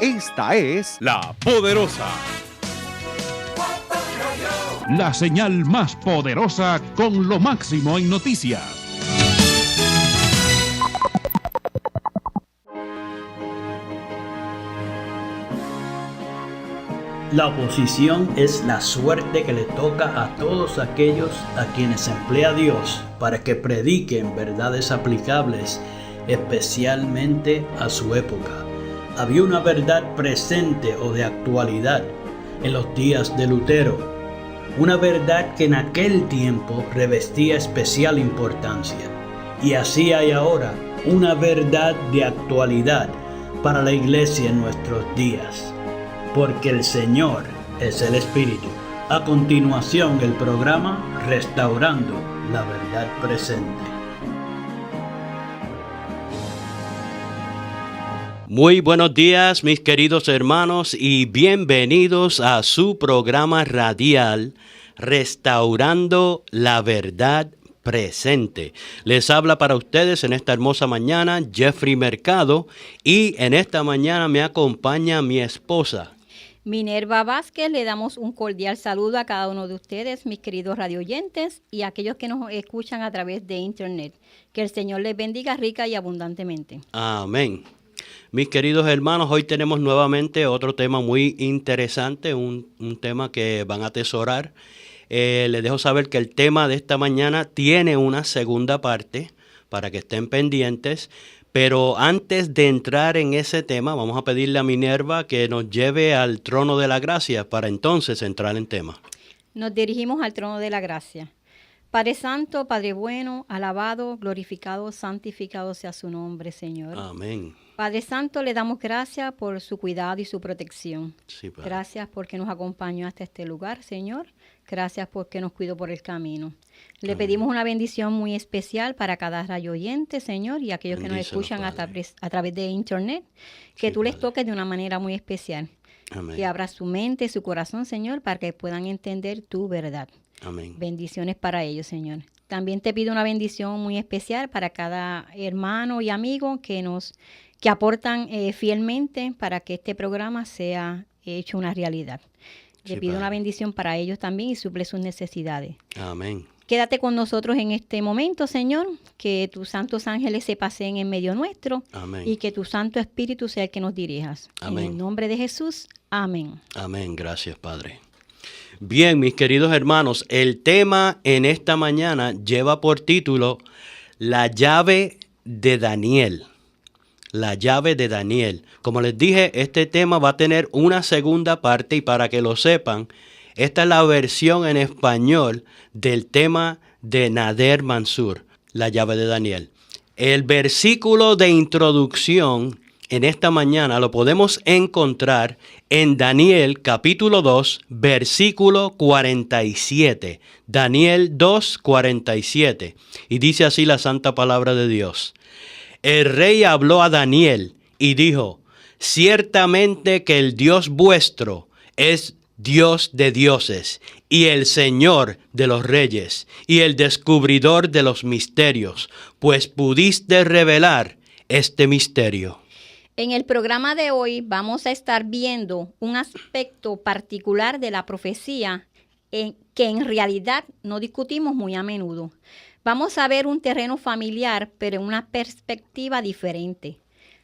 Esta es La Poderosa. La señal más poderosa con lo máximo en noticias. La oposición es la suerte que le toca a todos aquellos a quienes emplea Dios para que prediquen verdades aplicables, especialmente a su época. Había una verdad presente o de actualidad en los días de Lutero, una verdad que en aquel tiempo revestía especial importancia. Y así hay ahora una verdad de actualidad para la iglesia en nuestros días. Porque el Señor es el Espíritu. A continuación, el programa Restaurando la Verdad Presente. Muy buenos días, mis queridos hermanos, y bienvenidos a su programa radial Restaurando la Verdad Presente. Les habla para ustedes en esta hermosa mañana Jeffrey Mercado, y en esta mañana me acompaña mi esposa Minerva Vázquez. Le damos un cordial saludo a cada uno de ustedes, mis queridos radioyentes, y a aquellos que nos escuchan a través de internet. Que el Señor les bendiga rica y abundantemente. Amén. Mis queridos hermanos, hoy tenemos nuevamente otro tema muy interesante, un tema que van a atesorar. Les dejo saber que el tema de esta mañana tiene una segunda parte para que estén pendientes. Pero antes de entrar en ese tema, vamos a pedirle a Minerva que nos lleve al trono de la gracia para entonces entrar en tema. Nos dirigimos al trono de la gracia. Padre Santo, Padre bueno, alabado, glorificado, santificado sea su nombre, Señor. Amén. Padre Santo, le damos gracias por su cuidado y su protección. Sí, Padre. Gracias porque nos acompañó hasta este lugar, Señor. Gracias porque nos cuidó por el camino. Le pedimos una bendición muy especial para cada radio oyente, Señor, y aquellos que nos escuchan a través de internet, que tú les toques de una manera muy especial. Amén. Que abra su mente, su corazón, Señor, para que puedan entender tu verdad. Amén. Bendiciones para ellos, Señor. También te pido una bendición muy especial para cada hermano y amigo que aportan fielmente para que este programa sea hecho una realidad. Le pido una bendición para ellos también y suple sus necesidades. Amén. Quédate con nosotros en este momento, Señor, que tus santos ángeles se paseen en medio nuestro. Amén. Y que tu Santo Espíritu sea el que nos dirijas. Amén. En el nombre de Jesús, amén. Amén, gracias, Padre. Bien, mis queridos hermanos, el tema en esta mañana lleva por título La llave de Daniel. La llave de Daniel. Como les dije, este tema va a tener una segunda parte, y para que lo sepan, esta es la versión en español del tema de Nader Mansur, La llave de Daniel. El versículo de introducción en esta mañana lo podemos encontrar en Daniel capítulo 2, versículo 47. Daniel 2, 47. Y dice así la santa palabra de Dios. El rey habló a Daniel y dijo: ciertamente que el Dios vuestro es Dios de dioses y el Señor de los reyes y el descubridor de los misterios, pues pudiste revelar este misterio. En el programa de hoy vamos a estar viendo un aspecto particular de la profecía que en realidad no discutimos muy a menudo. Vamos a ver un terreno familiar, pero en una perspectiva diferente.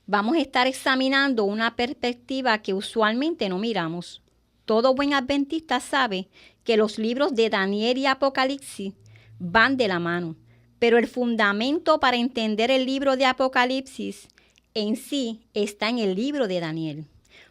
Vamos a estar examinando una perspectiva que usualmente no miramos. Todo buen adventista sabe que los libros de Daniel y Apocalipsis van de la mano, pero el fundamento para entender el libro de Apocalipsis en sí está en el libro de Daniel.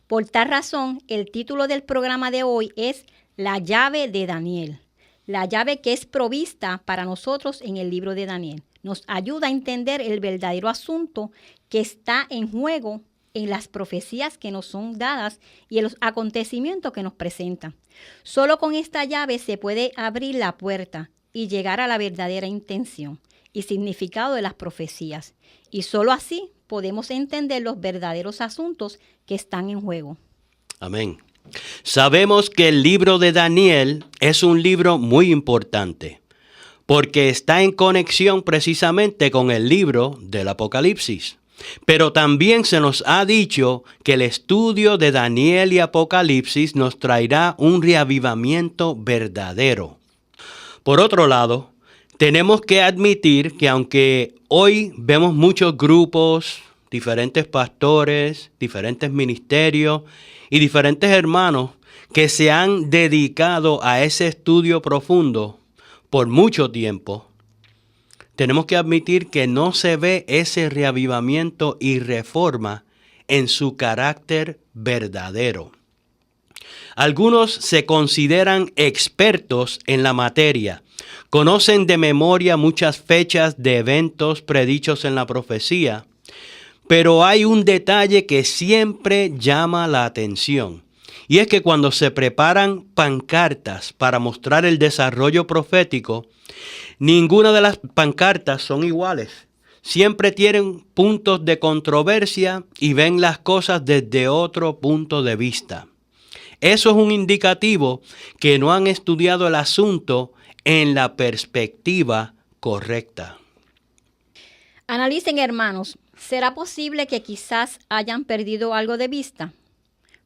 Por tal razón, el título del programa de hoy es La llave de Daniel. La llave que es provista para nosotros en el libro de Daniel. Nos ayuda a entender el verdadero asunto que está en juego en las profecías que nos son dadas y en los acontecimientos que nos presentan. Solo con esta llave se puede abrir la puerta y llegar a la verdadera intención y significado de las profecías. Y solo así podemos entender los verdaderos asuntos que están en juego. Amén. Sabemos que el libro de Daniel es un libro muy importante, porque está en conexión precisamente con el libro del Apocalipsis. Pero también se nos ha dicho que el estudio de Daniel y Apocalipsis nos traerá un reavivamiento verdadero. Por otro lado, tenemos que admitir que aunque hoy vemos muchos grupos, diferentes pastores, diferentes ministerios y diferentes hermanos que se han dedicado a ese estudio profundo por mucho tiempo, tenemos que admitir que no se ve ese reavivamiento y reforma en su carácter verdadero. Algunos se consideran expertos en la materia, conocen de memoria muchas fechas de eventos predichos en la profecía, pero hay un detalle que siempre llama la atención, y es que cuando se preparan pancartas para mostrar el desarrollo profético, ninguna de las pancartas son iguales. Siempre tienen puntos de controversia y ven las cosas desde otro punto de vista. Eso es un indicativo que no han estudiado el asunto en la perspectiva correcta. Analicen, hermanos, ¿será posible que quizás hayan perdido algo de vista?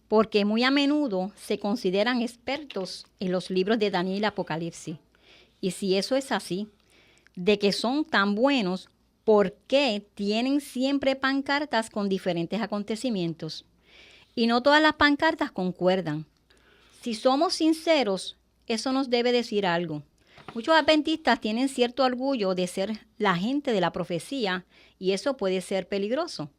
Porque muy a menudo se consideran expertos en los libros de Daniel y Apocalipsis. Y si eso es así, de que son tan buenos, ¿por qué tienen siempre pancartas con diferentes acontecimientos? Y no todas las pancartas concuerdan. Si somos sinceros, eso nos debe decir algo. Muchos adventistas tienen cierto orgullo de ser la gente de la profecía y eso puede ser peligroso.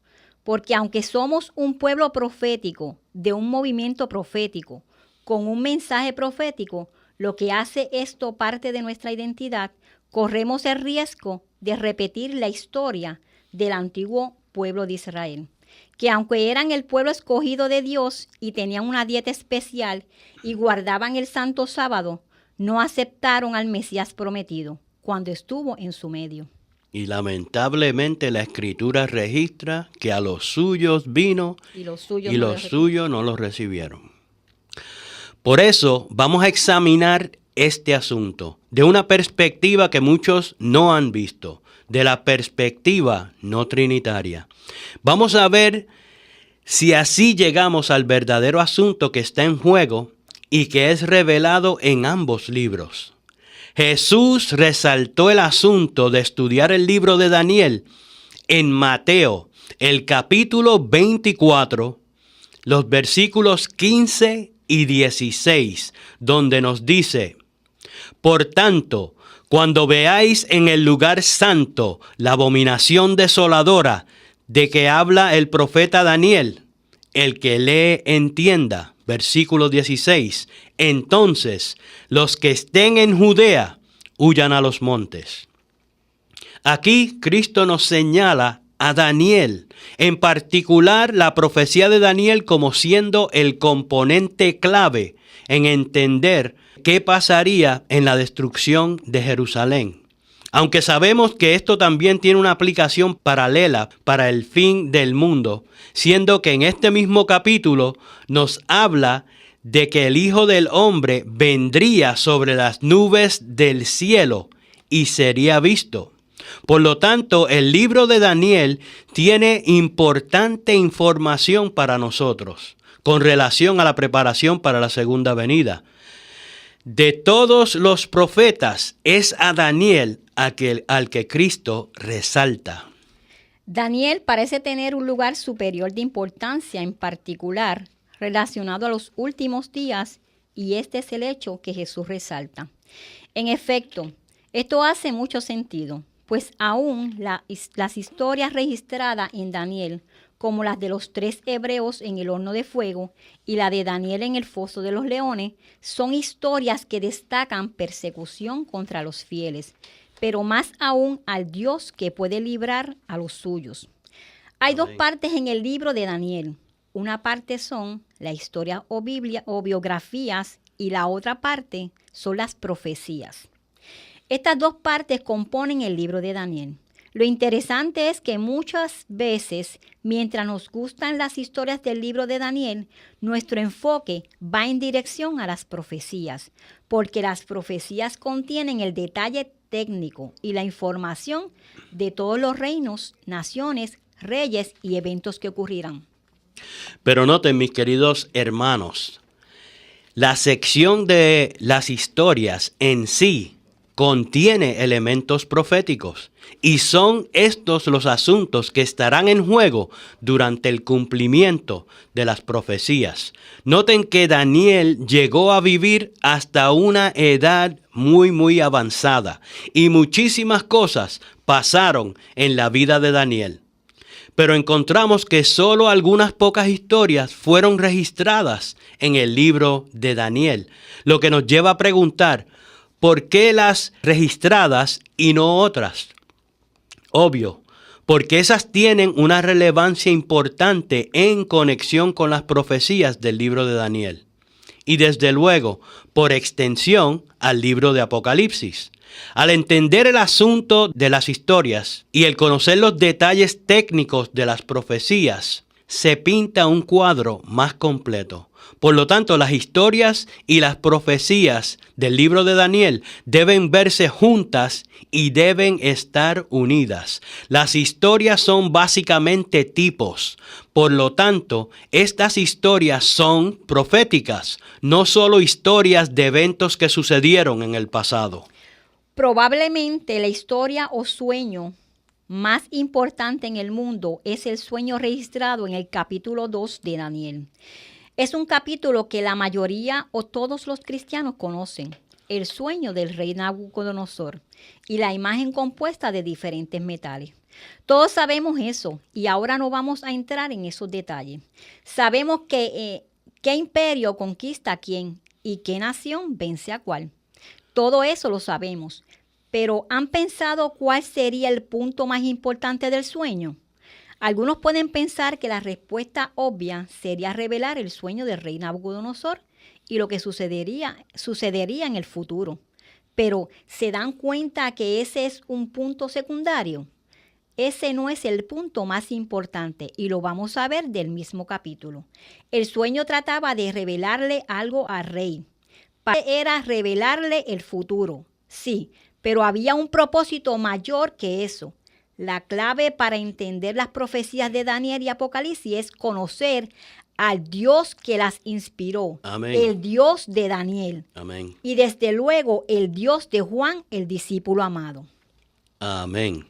Porque aunque somos un pueblo profético, de un movimiento profético, con un mensaje profético, lo que hace esto parte de nuestra identidad, corremos el riesgo de repetir la historia del antiguo pueblo de Israel, que aunque eran el pueblo escogido de Dios y tenían una dieta especial y guardaban el santo sábado, no aceptaron al Mesías prometido cuando estuvo en su medio. Y lamentablemente la Escritura registra que a los suyos vino y los suyos no los recibieron. Por eso vamos a examinar este asunto de una perspectiva que muchos no han visto, de la perspectiva no trinitaria. Vamos a ver si así llegamos al verdadero asunto que está en juego y que es revelado en ambos libros. Jesús resaltó el asunto de estudiar el libro de Daniel en Mateo, el capítulo 24, los versículos 15 y 16, donde nos dice: Por tanto, cuando veáis en el lugar santo la abominación desoladora de que habla el profeta Daniel, el que lee entienda. Versículo 16. Entonces, los que estén en Judea, huyan a los montes. Aquí Cristo nos señala a Daniel, en particular la profecía de Daniel como siendo el componente clave en entender qué pasaría en la destrucción de Jerusalén. Aunque sabemos que esto también tiene una aplicación paralela para el fin del mundo, siendo que en este mismo capítulo nos habla de que el Hijo del Hombre vendría sobre las nubes del cielo y sería visto. Por lo tanto, el libro de Daniel tiene importante información para nosotros con relación a la preparación para la segunda venida. De todos los profetas, es a Daniel al que Cristo resalta. Daniel parece tener un lugar superior de importancia, en particular relacionado a los últimos días, y este es el hecho que Jesús resalta. En efecto, esto hace mucho sentido, pues aún las historias registradas en Daniel, como las de los 3 hebreos en el horno de fuego y la de Daniel en el foso de los leones, son historias que destacan persecución contra los fieles, pero más aún al Dios que puede librar a los suyos. Hay 2 partes en el libro de Daniel. Una parte son la historia o biografías y la otra parte son las profecías. Estas 2 partes componen el libro de Daniel. Lo interesante es que muchas veces, mientras nos gustan las historias del libro de Daniel, nuestro enfoque va en dirección a las profecías, porque las profecías contienen el detalle técnico y la información de todos los reinos, naciones, reyes y eventos que ocurrirán. Pero noten, mis queridos hermanos, la sección de las historias en sí contiene elementos proféticos y son estos los asuntos que estarán en juego durante el cumplimiento de las profecías. Noten que Daniel llegó a vivir hasta una edad muy avanzada y muchísimas cosas pasaron en la vida de Daniel. Pero encontramos que solo algunas pocas historias fueron registradas en el libro de Daniel, lo que nos lleva a preguntar, ¿por qué las registradas y no otras? Obvio, porque esas tienen una relevancia importante en conexión con las profecías del libro de Daniel. Y desde luego, por extensión, al libro de Apocalipsis. Al entender el asunto de las historias y el conocer los detalles técnicos de las profecías, se pinta un cuadro más completo. Por lo tanto, las historias y las profecías del libro de Daniel deben verse juntas y deben estar unidas. Las historias son básicamente tipos. Por lo tanto, estas historias son proféticas, no solo historias de eventos que sucedieron en el pasado. Probablemente la historia o sueño más importante en el mundo es el sueño registrado en el capítulo 2 de Daniel. Es un capítulo que la mayoría o todos los cristianos conocen, el sueño del rey Nabucodonosor y la imagen compuesta de diferentes metales. Todos sabemos eso y ahora no vamos a entrar en esos detalles. Sabemos que qué imperio conquista a quién y qué nación vence a cuál. Todo eso lo sabemos, pero ¿han pensado cuál sería el punto más importante del sueño? Algunos pueden pensar que la respuesta obvia sería revelar el sueño del rey Nabucodonosor y lo que sucedería en el futuro. Pero ¿se dan cuenta que ese es un punto secundario? Ese no es el punto más importante y lo vamos a ver del mismo capítulo. El sueño trataba de revelarle algo al rey. Era revelarle el futuro, sí, pero había un propósito mayor que eso. La clave para entender las profecías de Daniel y Apocalipsis es conocer al Dios que las inspiró, Amén. el Dios de Daniel. Amén. Y desde luego el Dios de Juan, el discípulo amado. Amén.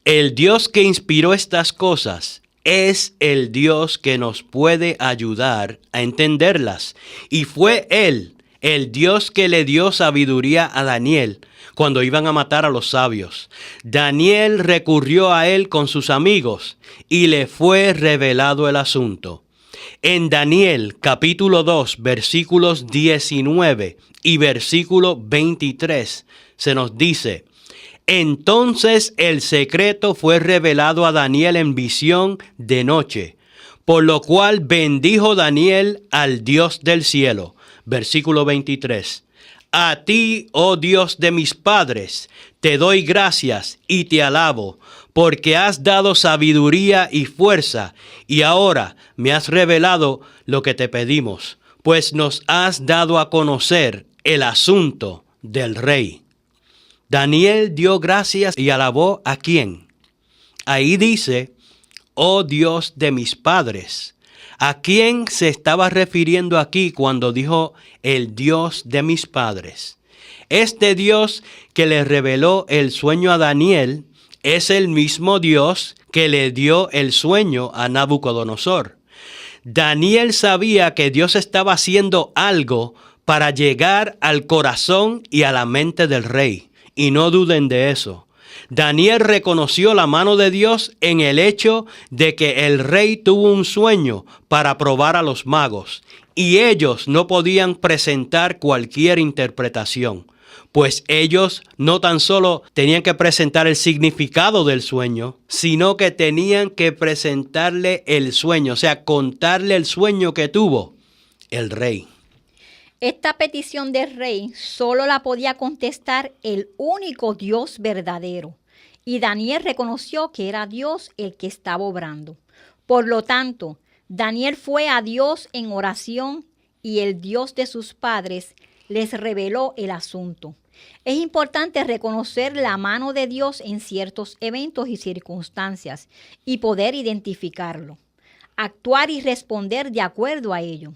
El Dios que inspiró estas cosas es el Dios que nos puede ayudar a entenderlas. Y fue Él, el Dios que le dio sabiduría a Daniel cuando iban a matar a los sabios. Daniel recurrió a él con sus amigos y le fue revelado el asunto. En Daniel capítulo 2 versículos 19 y versículo 23 se nos dice: entonces el secreto fue revelado a Daniel en visión de noche, por lo cual bendijo Daniel al Dios del cielo. Versículo 23. A ti, oh Dios de mis padres, te doy gracias y te alabo, porque has dado sabiduría y fuerza, y ahora me has revelado lo que te pedimos, pues nos has dado a conocer el asunto del rey. Daniel dio gracias y alabó ¿a quién? Ahí dice, oh Dios de mis padres. ¿A quién se estaba refiriendo aquí cuando dijo el Dios de mis padres? Este Dios que le reveló el sueño a Daniel es el mismo Dios que le dio el sueño a Nabucodonosor. Daniel sabía que Dios estaba haciendo algo para llegar al corazón y a la mente del rey. Y no duden de eso. Daniel reconoció la mano de Dios en el hecho de que el rey tuvo un sueño para probar a los magos y ellos no podían presentar cualquier interpretación, pues ellos no tan solo tenían que presentar el significado del sueño, sino que tenían que presentarle el sueño, o sea, contarle el sueño que tuvo el rey. Esta petición del rey solo la podía contestar el único Dios verdadero. Y Daniel reconoció que era Dios el que estaba obrando. Por lo tanto, Daniel fue a Dios en oración y el Dios de sus padres les reveló el asunto. Es importante reconocer la mano de Dios en ciertos eventos y circunstancias y poder identificarlo, actuar y responder de acuerdo a ello.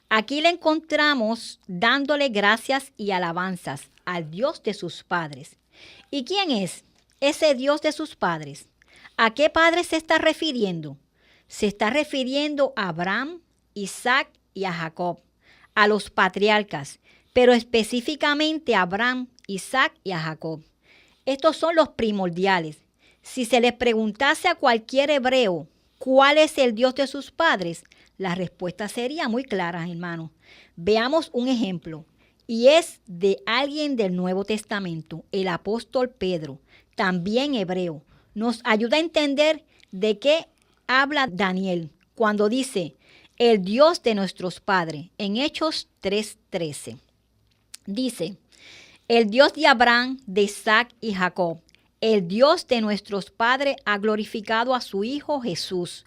Aquí le encontramos dándole gracias y alabanzas al Dios de sus padres. ¿Y quién es ese Dios de sus padres? ¿A qué padre se está refiriendo? Se está refiriendo a Abraham, Isaac y a Jacob, a los patriarcas, pero específicamente a Abraham, Isaac y a Jacob. Estos son los primordiales. Si se les preguntase a cualquier hebreo cuál es el Dios de sus padres, la respuesta sería muy clara, hermanos. Veamos un ejemplo, y es de alguien del Nuevo Testamento, el apóstol Pedro, también hebreo. Nos ayuda a entender de qué habla Daniel cuando dice el Dios de nuestros padres en Hechos 3:13. Dice, el Dios de Abraham, de Isaac y Jacob, el Dios de nuestros padres ha glorificado a su Hijo Jesús,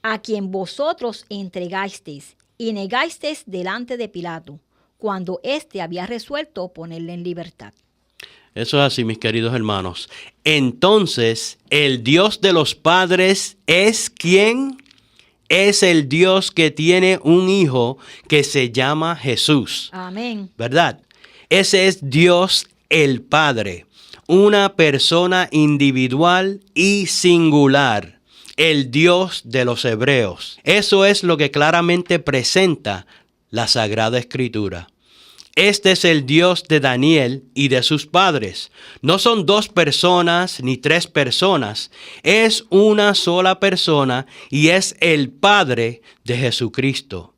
a quien vosotros entregasteis y negasteis delante de Pilato, cuando éste había resuelto ponerle en libertad. Eso es así, mis queridos hermanos. Entonces, el Dios de los padres es ¿quién? Es el Dios que tiene un hijo que se llama Jesús. Amén. ¿Verdad? Ese es Dios el Padre, una persona individual y singular, el Dios de los hebreos. Eso es lo que claramente presenta la Sagrada Escritura. Este es el Dios de Daniel y de sus padres. No son dos personas ni tres personas. Es una sola persona y es el Padre de Jesucristo.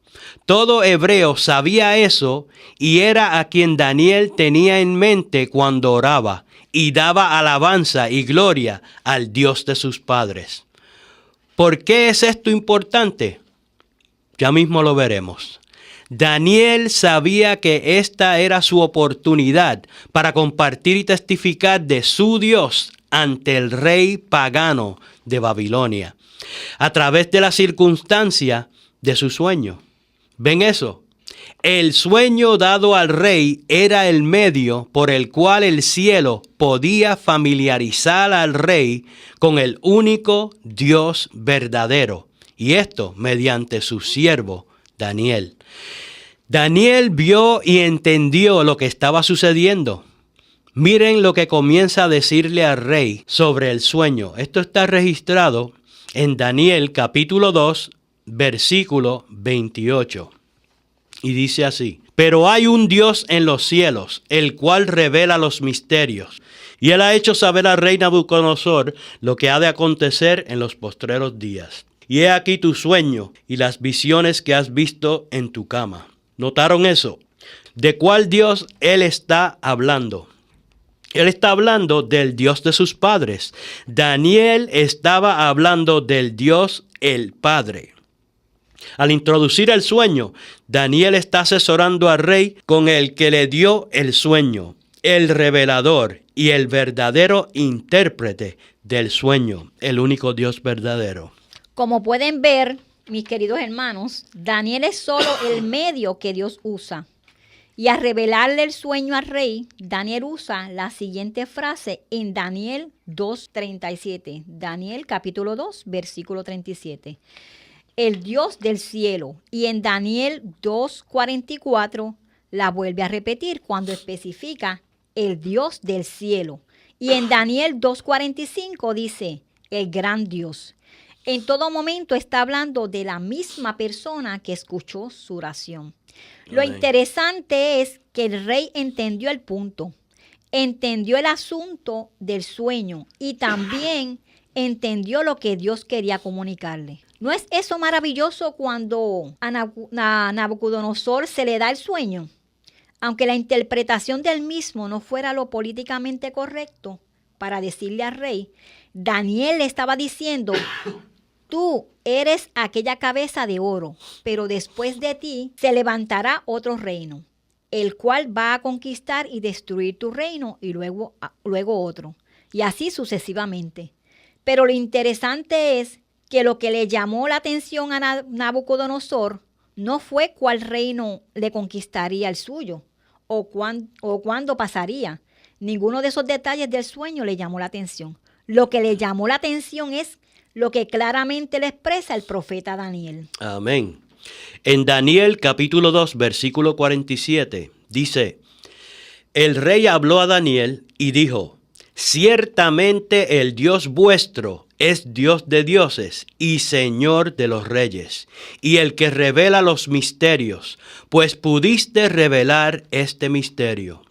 Todo hebreo sabía eso y era a quien Daniel tenía en mente cuando oraba y daba alabanza y gloria al Dios de sus padres. ¿Por qué es esto importante? Ya mismo lo veremos. Daniel sabía que esta era su oportunidad para compartir y testificar de su Dios ante el rey pagano de Babilonia, a través de la circunstancia de su sueño. ¿Ven eso? El sueño dado al rey era el medio por el cual el cielo podía familiarizar al rey con el único Dios verdadero, y esto mediante su siervo Daniel. Daniel vio y entendió lo que estaba sucediendo. Miren lo que comienza a decirle al rey sobre el sueño. Esto está registrado en Daniel capítulo 2, versículo 28. Y dice así: pero hay un Dios en los cielos, el cual revela los misterios. Y él ha hecho saber al rey Nabucodonosor lo que ha de acontecer en los postreros días. Y he aquí tu sueño y las visiones que has visto en tu cama. ¿Notaron eso? ¿De cuál Dios él está hablando? Él está hablando del Dios de sus padres. Daniel estaba hablando del Dios el Padre. Al introducir el sueño, Daniel está asesorando al rey con el que le dio el sueño, el revelador y el verdadero intérprete del sueño, el único Dios verdadero. Como pueden ver, mis queridos hermanos, Daniel es solo el medio que Dios usa. Y al revelarle el sueño al rey, Daniel usa la siguiente frase en Daniel 2:37. Daniel capítulo 2, versículo 37. El Dios del cielo. Y en Daniel 2:44 la vuelve a repetir cuando especifica el Dios del cielo. Y en Daniel 2:45 dice el gran Dios. En todo momento está hablando de la misma persona que escuchó su oración. Lo interesante es que el rey entendió el punto, entendió el asunto del sueño y también entendió lo que Dios quería comunicarle. ¿No es eso maravilloso cuando a Nabucodonosor se le da el sueño? Aunque la interpretación del mismo no fuera lo políticamente correcto para decirle al rey, Daniel le estaba diciendo: tú eres aquella cabeza de oro, pero después de ti se levantará otro reino, el cual va a conquistar y destruir tu reino y luego otro, y así sucesivamente. Pero lo interesante es que lo que le llamó la atención a Nabucodonosor no fue cuál reino le conquistaría el suyo, o cuándo pasaría. Ninguno de esos detalles del sueño le llamó la atención. Lo que le llamó la atención es lo que claramente le expresa el profeta Daniel. Amén. En Daniel capítulo 2, versículo 47, dice: el rey habló a Daniel y dijo: ciertamente el Dios vuestro es Dios de dioses y Señor de los reyes, y el que revela los misterios, pues pudiste revelar este misterio.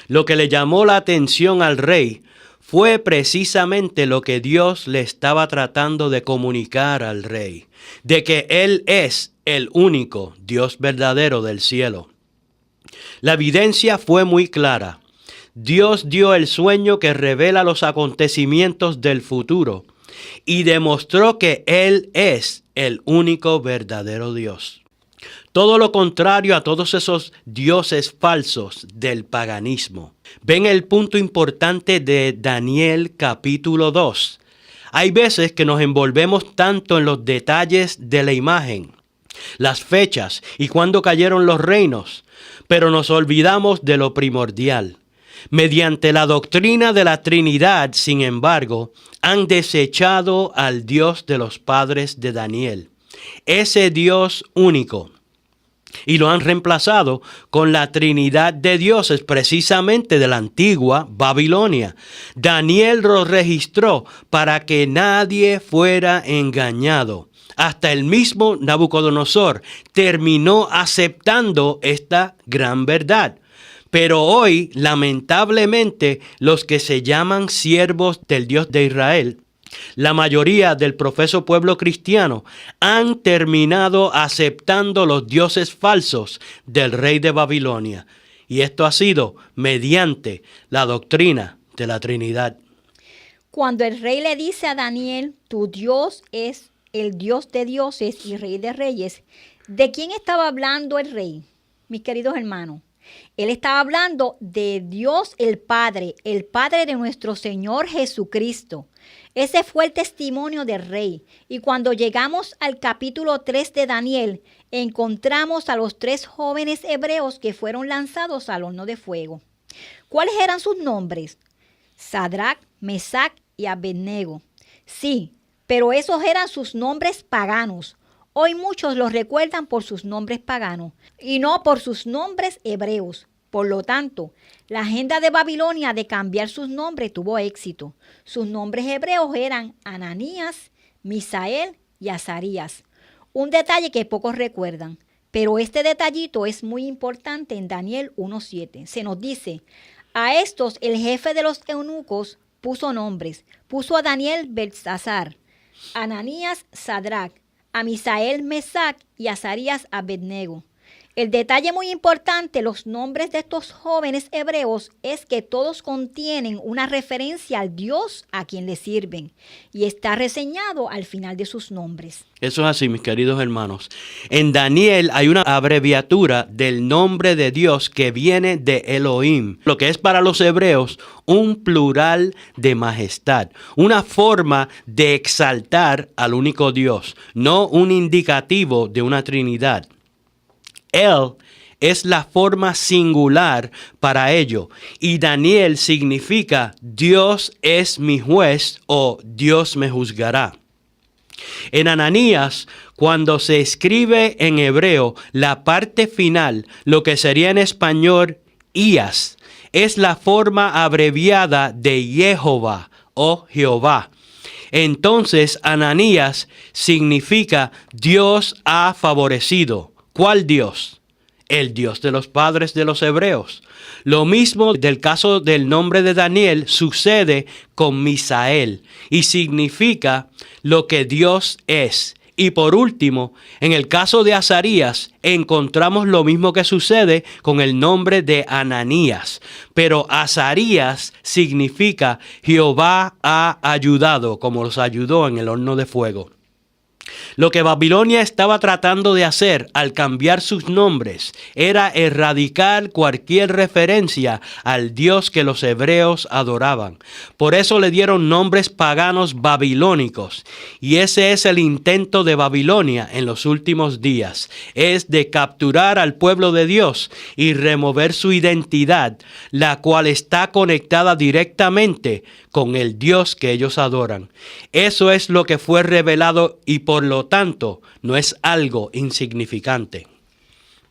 Lo que le llamó la atención al rey fue precisamente lo que Dios le estaba tratando de comunicar al rey, de que Él es el único Dios verdadero del cielo. La evidencia fue muy clara. Dios dio el sueño que revela los acontecimientos del futuro y demostró que Él es el único verdadero Dios. Todo lo contrario a todos esos dioses falsos del paganismo. Ven el punto importante de Daniel capítulo 2. Hay veces que nos envolvemos tanto en los detalles de la imagen, las fechas y cuándo cayeron los reinos, pero nos olvidamos de lo primordial. Mediante la doctrina de la Trinidad, sin embargo, han desechado al Dios de los padres de Daniel, ese Dios único, y lo han reemplazado con la Trinidad de dioses precisamente de la antigua Babilonia. Daniel lo registró para que nadie fuera engañado. Hasta el mismo Nabucodonosor terminó aceptando esta gran verdad. Pero hoy, lamentablemente, los que se llaman siervos del Dios de Israel, la mayoría del profeso pueblo cristiano, han terminado aceptando los dioses falsos del rey de Babilonia. Y esto ha sido mediante la doctrina de la Trinidad. Cuando el rey le dice a Daniel, tu Dios es el Dios de dioses y Rey de reyes, ¿de quién estaba hablando el rey, mis queridos hermanos? Él estaba hablando de Dios el Padre de nuestro Señor Jesucristo. Ese fue el testimonio del rey. Y cuando llegamos al capítulo 3 de Daniel, encontramos a los 3 jóvenes hebreos que fueron lanzados al horno de fuego. ¿Cuáles eran sus nombres? Sadrac, Mesac y Abednego. Sí, pero esos eran sus nombres paganos. Hoy muchos los recuerdan por sus nombres paganos y no por sus nombres hebreos. Por lo tanto, la agenda de Babilonia de cambiar sus nombres tuvo éxito. Sus nombres hebreos eran Ananías, Misael y Azarías. Un detalle que pocos recuerdan, pero este detallito es muy importante en Daniel 1:7. Se nos dice, a estos el jefe de los eunucos puso nombres. Puso a Daniel Beltsasar, Ananías Sadrac, a Misael Mesac y a Azarías Abednego. El detalle muy importante, los nombres de estos jóvenes hebreos, es que todos contienen una referencia al Dios a quien le sirven y está reseñado al final de sus nombres. Eso es así, mis queridos hermanos. En Daniel hay una abreviatura del nombre de Dios que viene de Elohim, lo que es para los hebreos un plural de majestad, una forma de exaltar al único Dios, no un indicativo de una Trinidad. Él es la forma singular para ello. Y Daniel significa Dios es mi juez o Dios me juzgará. En Ananías, cuando se escribe en hebreo la parte final, lo que sería en español Ías, es la forma abreviada de Jehová o Jehová. Entonces, Ananías significa Dios ha favorecido. ¿Cuál Dios? El Dios de los padres de los hebreos. Lo mismo del caso del nombre de Daniel sucede con Misael y significa lo que Dios es. Y por último, en el caso de Azarías, encontramos lo mismo que sucede con el nombre de Ananías. Pero Azarías significa Jehová ha ayudado, como los ayudó en el horno de fuego. Lo que Babilonia estaba tratando de hacer al cambiar sus nombres era erradicar cualquier referencia al Dios que los hebreos adoraban. Por eso le dieron nombres paganos babilónicos. Y ese es el intento de Babilonia en los últimos días. Es de capturar al pueblo de Dios y remover su identidad, la cual está conectada directamente con el Dios que ellos adoran. Eso es lo que fue revelado y por lo tanto no es algo insignificante.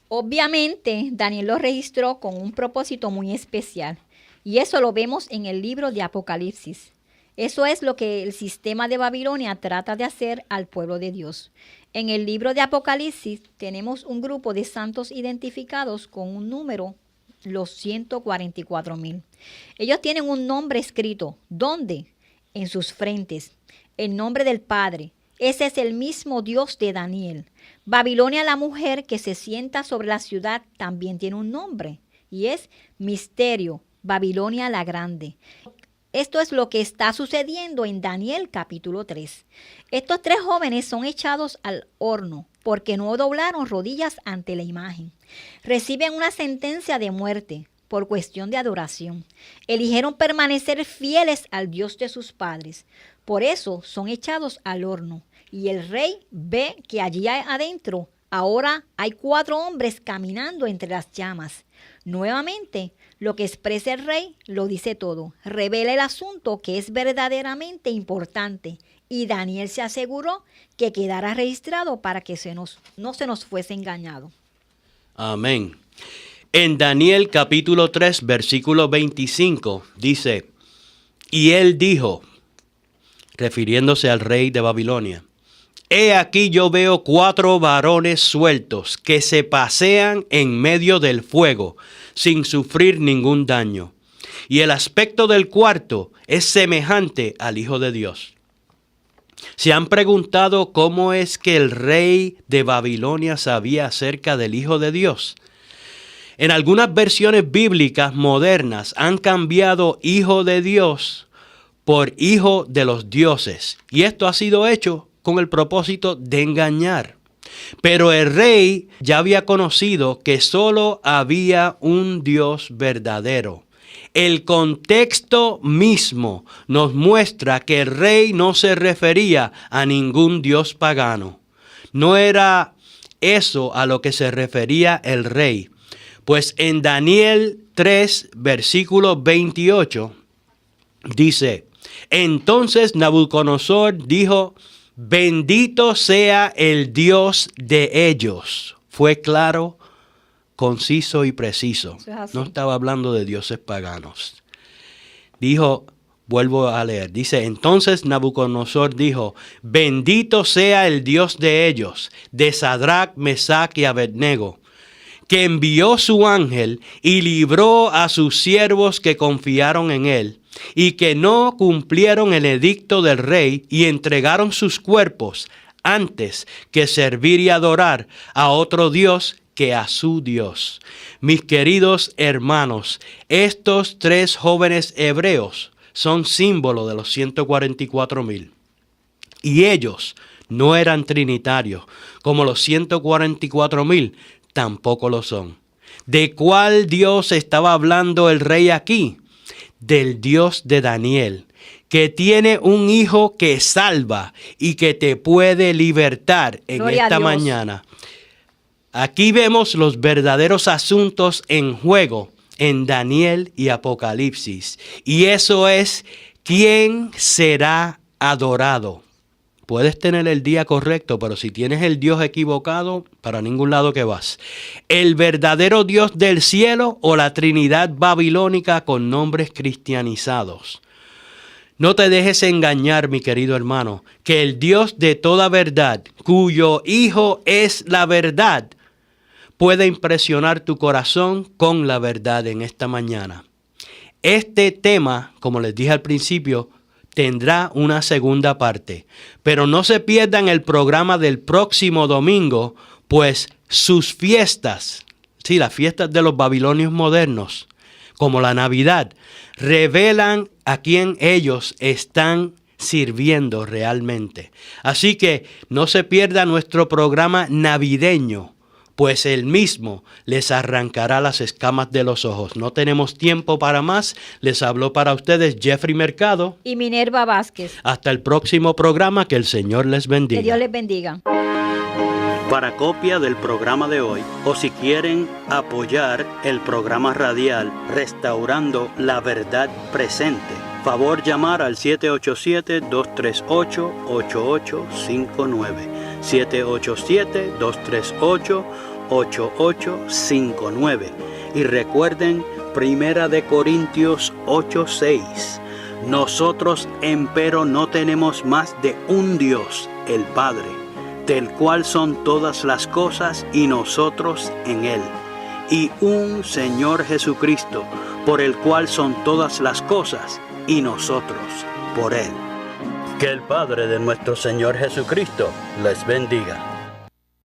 Obviamente, Daniel lo registró con un propósito muy especial, y eso lo vemos en el libro de Apocalipsis. Eso es lo que el sistema de Babilonia trata de hacer al pueblo de Dios. En el libro de Apocalipsis tenemos un grupo de santos identificados con un número, los 144,000. Ellos tienen un nombre escrito. ¿Dónde? En sus frentes. El nombre del Padre. Ese es el mismo Dios de Daniel. Babilonia, la mujer que se sienta sobre la ciudad, también tiene un nombre. Y es Misterio, Babilonia la Grande. Esto es lo que está sucediendo en Daniel capítulo 3. Estos 3 jóvenes son echados al horno porque no doblaron rodillas ante la imagen. Reciben una sentencia de muerte por cuestión de adoración. Eligieron permanecer fieles al Dios de sus padres. Por eso son echados al horno. Y el rey ve que allí adentro ahora hay 4 hombres caminando entre las llamas. Nuevamente, lo que expresa el rey lo dice todo. Revela el asunto que es verdaderamente importante. Y Daniel se aseguró que quedara registrado para que no se nos fuese engañado. Amén. En Daniel capítulo 3, versículo 25, dice, y él dijo, refiriéndose al rey de Babilonia, he aquí yo veo 4 varones sueltos que se pasean en medio del fuego sin sufrir ningún daño. Y el aspecto del cuarto es semejante al Hijo de Dios. ¿Se han preguntado cómo es que el rey de Babilonia sabía acerca del Hijo de Dios? En algunas versiones bíblicas modernas han cambiado Hijo de Dios por Hijo de los dioses. Y esto ha sido hecho con el propósito de engañar. Pero el rey ya había conocido que solo había un Dios verdadero. El contexto mismo nos muestra que el rey no se refería a ningún dios pagano. No era eso a lo que se refería el rey. Pues en Daniel 3, versículo 28, dice, entonces Nabucodonosor dijo, bendito sea el Dios de ellos. Fue claro, conciso y preciso. No estaba hablando de dioses paganos. Dijo, vuelvo a leer, dice, entonces Nabucodonosor dijo, bendito sea el Dios de ellos, de Sadrach, Mesach y Abednego, que envió su ángel y libró a sus siervos que confiaron en él, y que no cumplieron el edicto del rey y entregaron sus cuerpos antes que servir y adorar a otro Dios que a su Dios. Mis queridos hermanos, estos 3 jóvenes hebreos son símbolo de los 144,000. Y ellos no eran trinitarios, como los 144,000 tampoco lo son. ¿De cuál Dios estaba hablando el rey aquí? Del Dios de Daniel, que tiene un hijo que salva y que te puede libertar en Gloria esta mañana. Aquí vemos los verdaderos asuntos en juego en Daniel y Apocalipsis. Y eso es, ¿quién será adorado? Puedes tener el día correcto, pero si tienes el Dios equivocado, para ningún lado que vas. ¿El verdadero Dios del cielo o la Trinidad babilónica con nombres cristianizados? No te dejes engañar, mi querido hermano, que el Dios de toda verdad, cuyo Hijo es la verdad, puede impresionar tu corazón con la verdad en esta mañana. Este tema, como les dije al principio, tendrá una segunda parte, pero no se pierdan el programa del próximo domingo, pues sus fiestas, sí, las fiestas de los babilonios modernos, como la Navidad, revelan a quién ellos están sirviendo realmente. Así que no se pierda nuestro programa navideño, pues él mismo les arrancará las escamas de los ojos. No tenemos tiempo para más. Les habló para ustedes Jeffrey Mercado y Minerva Vázquez. Hasta el próximo programa, que el Señor les bendiga. Que Dios les bendiga. Para copia del programa de hoy, o si quieren apoyar el programa radial Restaurando la Verdad Presente, favor llamar al 787-238-8859. 787-238-8859. Y recuerden, 1 Corintios 8:6. Nosotros, empero, no tenemos más de un Dios, el Padre, del cual son todas las cosas y nosotros en Él, y un Señor Jesucristo, por el cual son todas las cosas y nosotros por Él. Que el Padre de nuestro Señor Jesucristo les bendiga.